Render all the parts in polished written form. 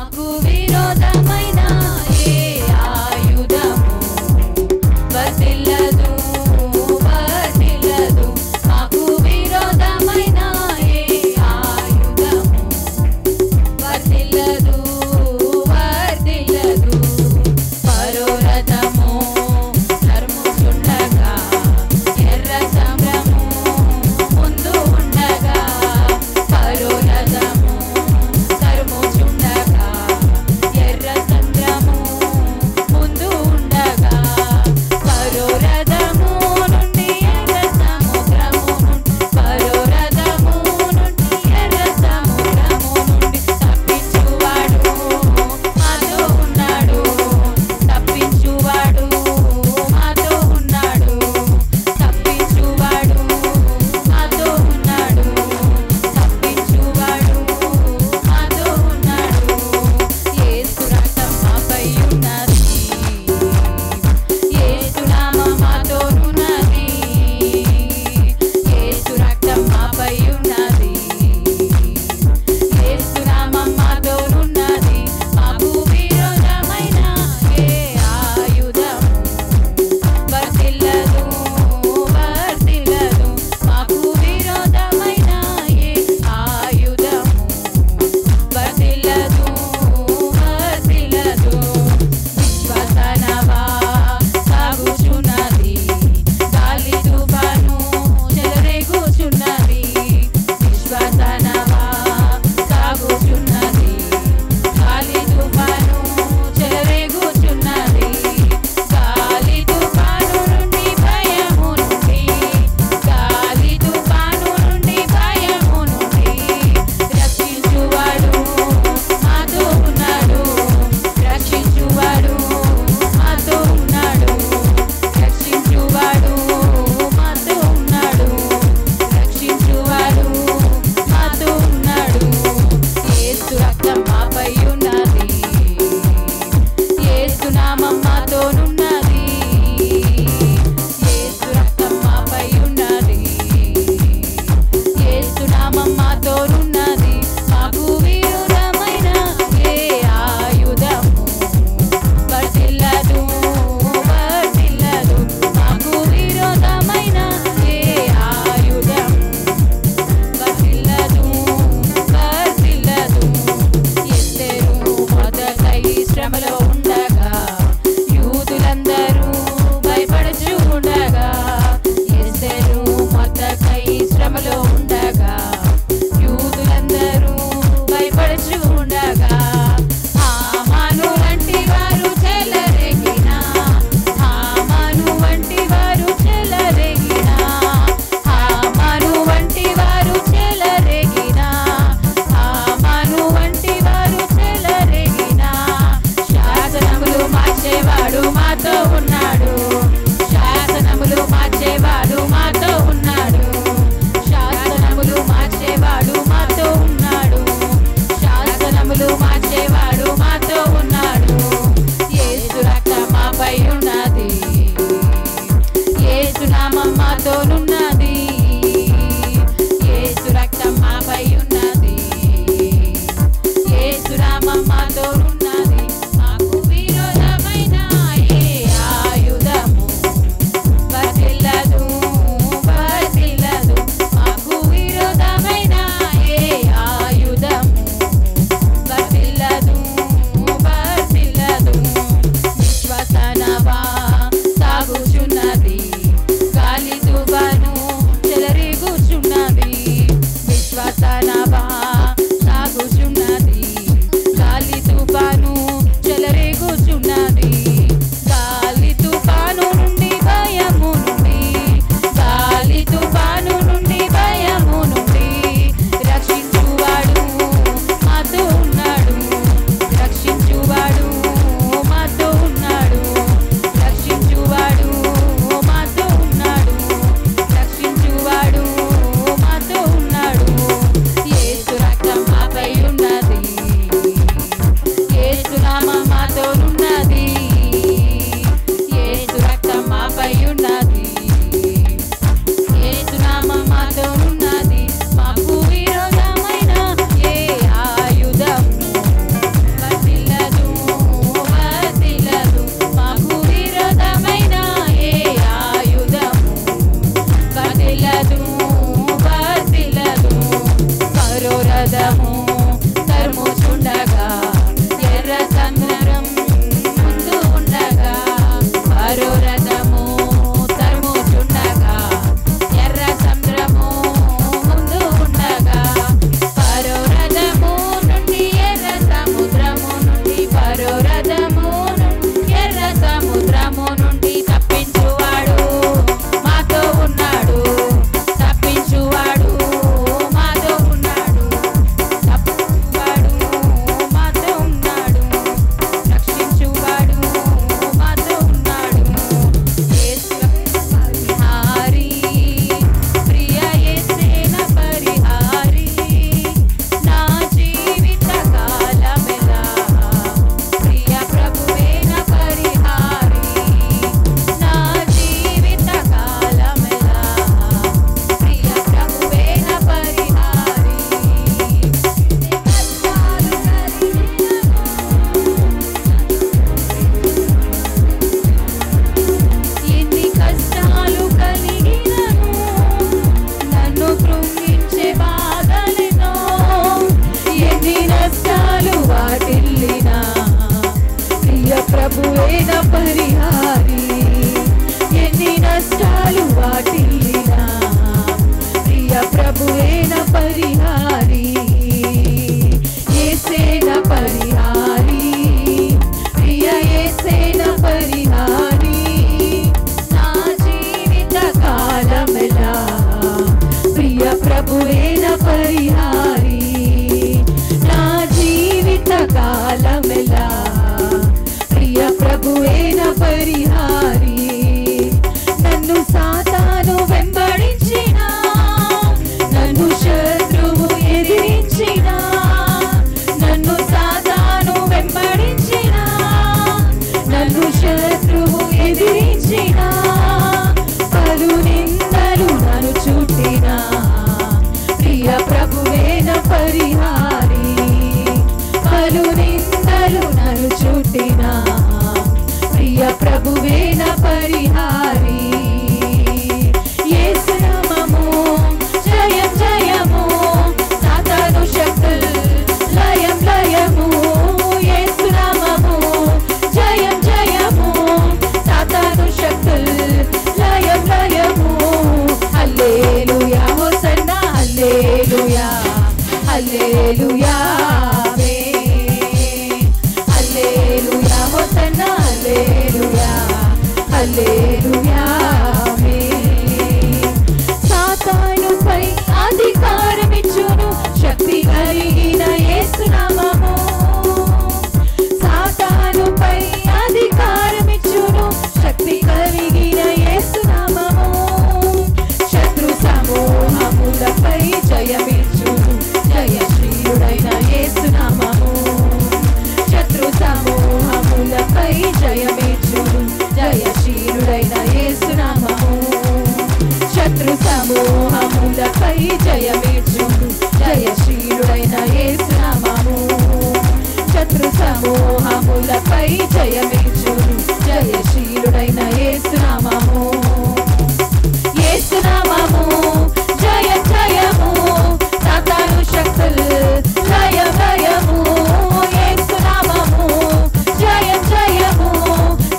మాకు విరోధమైన ఏ ఆయుధము వర్ధిల్లదు వర్ధిల్లదు. మాకు విరోధమైన ఏ ఆయుధము వర్ధిల్లదు వర్ధిల్లదు. ఫరో రథము తరుముచుండగా ఎర్ర సముద్రము ముందు ఉండగా, ఫరో రథము తరుముచుండగా కష్టాలు నిందలు నన్ను చుట్టినా ప్రియ ప్రభువేన పరిహారి యేసు నామము జయం జయము సాతాను శక్తులు లయం లయము యేసు నామము జయం జయము సాతాను శక్తులు లయం లయము హల్లెలూయా హోసన్నా హల్లెలూయా హల్లెలూయా హల్లెలూయా హోసన్నా హల్లెలూయా హల్లెలూయా సాతానుపై అధికారమిచ్చును శక్తి కలిగిన యేసు నామము సాతానుపై అధికారమిచ్చును శక్తి కలిగిన యేసు నామము శత్రు సమూహములపై జయమిచ్చును జయశ్రీయుడైన యేసు నామము శత్రు సమూహములపై జయమిచ్చును జయశ్రీయుడైన యేసు నామము శత్రు సమూహములపై జయమిచ్చును జయశ్రీయుడైన యేసు నామము శత్రు సమూహములపై జయమిచ్చును జయశ్రీయుడైన యేసు నామము యేసు నామము జయ జయము సాతాను శక్తులు లయం లయము యేసు నామము జయ జయము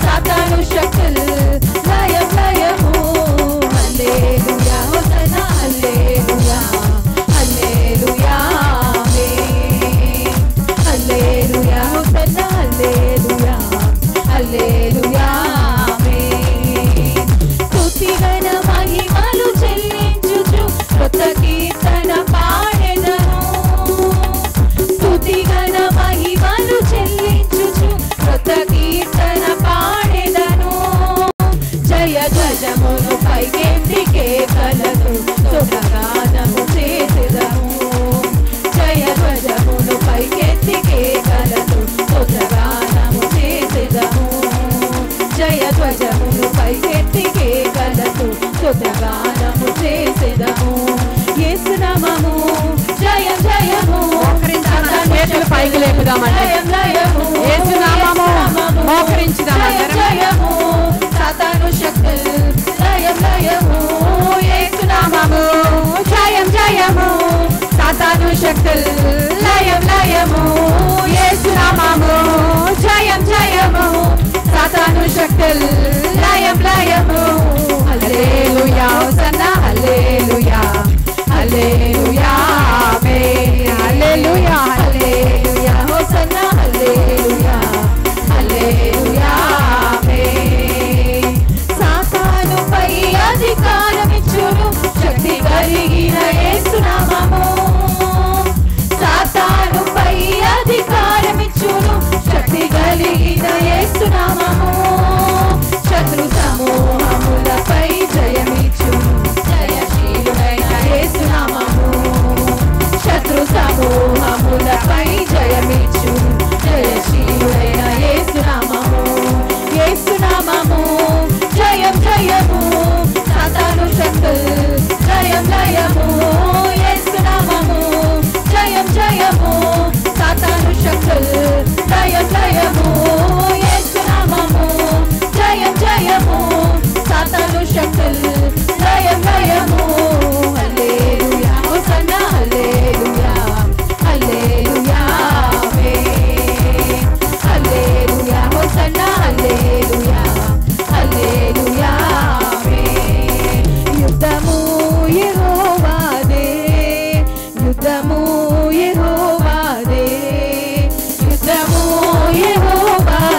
సాతాను శక్తులు లయం లయము హల్లెలూయా హోసన్నా హల్లెలూయా హల్లెలూయా హల్లెలూయా హోసన్నా హల్లెలూయా హల్లెలూయా స్తుతిగణ మహిమలు చెల్లించుచు కొత్త కీర్తన పాడెదను స్తుతిగణ మహిమలు చెల్లించుచు కొత్త కీర్తన పాడెదను జయ ధ్వజమును పైకెత్తి కేకలతో సుఖగానము చేసెదము జయ ధ్వజమును పైకెత్తి కేకలతో సుఖగానము చేసెదము జయ ధ్వజమును పైకెత్తి కేకలతో సుఖగానము చేసెదము యేసు నామము జయం జయము చేతులు పైకి లేపుదామండి యేసు నామము మోకరించుదామండి జయము సాతాను శక్తులు లయం లయము యేసు నామము జయం జయము సాతాను శక్తులు లయం లయము యేసు నామము జయం జయము సాతాను శక్తులు లయం లయము హల్లెలూయా హోసన్నా హల్లెలూయా హల్లెలూయా ఆమేన్ హల్లెలూయా హల్లెలూయా హోసన్నా హల్లెలూయా హల్లెలూయా ఆమేన్ సాతానుపై అధికారమిచ్చును శక్తి కలిగిన యేసు నామము సాతానుపై అధికారమిచ్చును శక్తి కలిగిన యేసు నామము శత్రు సమూహములపై జయమిచ్చును జయశీలుడైన యేసు నామము శత్రు సమూహములపై జయమిచ్చును జయశీలుడైన యేసు నామము యేసు నామము జయం జయము సాతాను శక్తులు లయం లయము యేసు నామము జయం జయము సాతాను శక్తులు లయం లయము యేసు నామము జయం జయము సాతాను శక్తులు లయం లయము హల్లెలూయా హోసన్నా హల్లెలూయా హల్లెలూయా ఆమేన్ హల్లెలూయా హోసన్నా హల్లెలూయా హల్లెలూయా ఆమేన్ యుద్ధము యెహోవాదే యుద్ధము యెహోవాదే యుద్ధము యెహోవాదే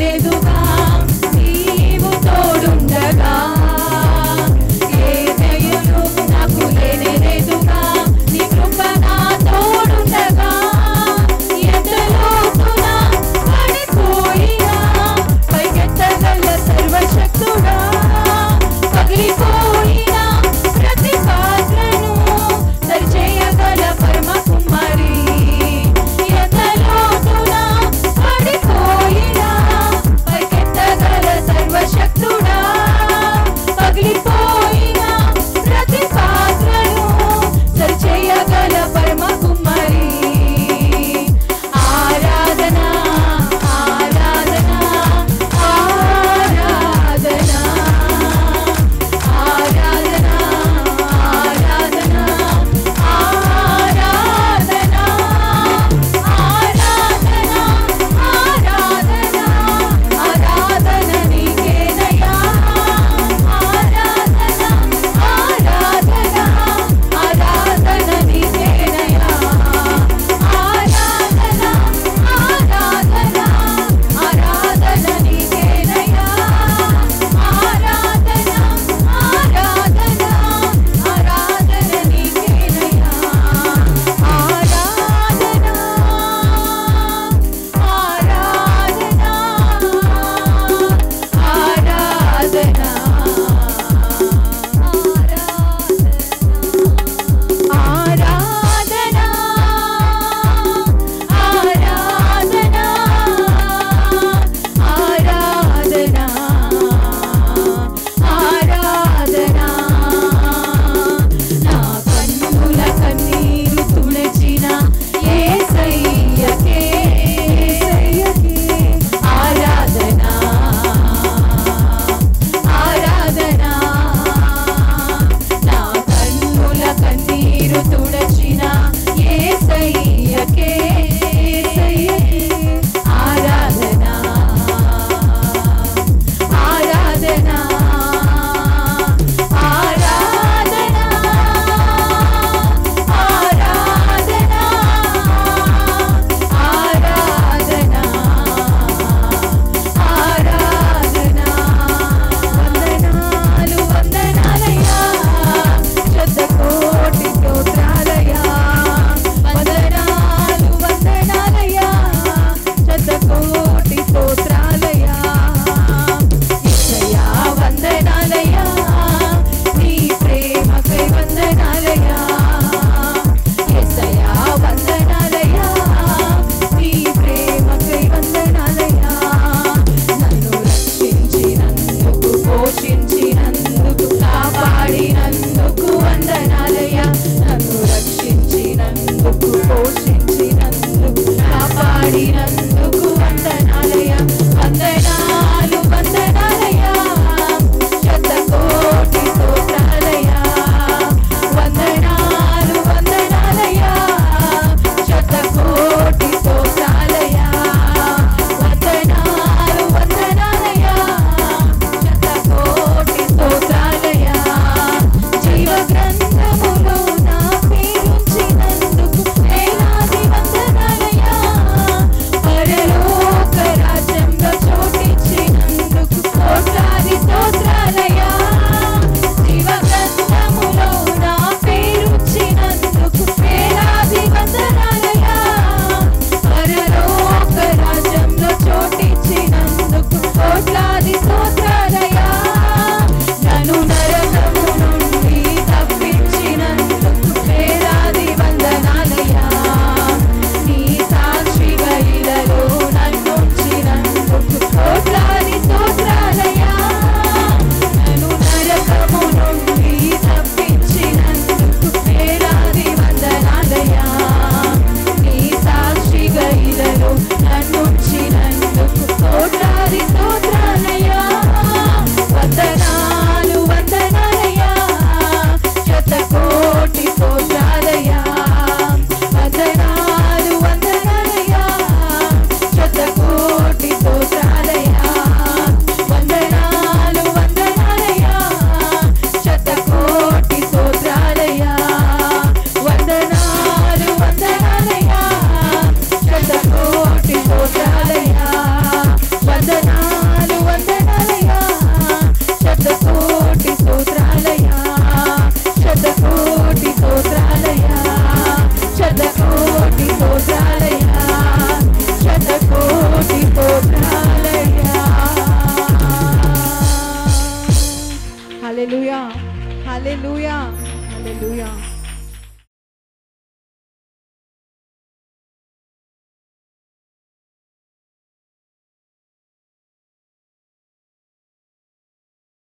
లేదుగా నీవు తోడుండగా ఏ దయను నాకు లేనే లేదుగా నీ కృప నా తోడుండగా ఎంత లోతున పడిపోయినా పైకెత్తగల సర్వశక్తుడా పగిలిపోయిన ప్రతి పాత్రను సరిచేయగల పరమ కుమారి ఎంత లోతున పడిపోయినా హల్లెలూయా.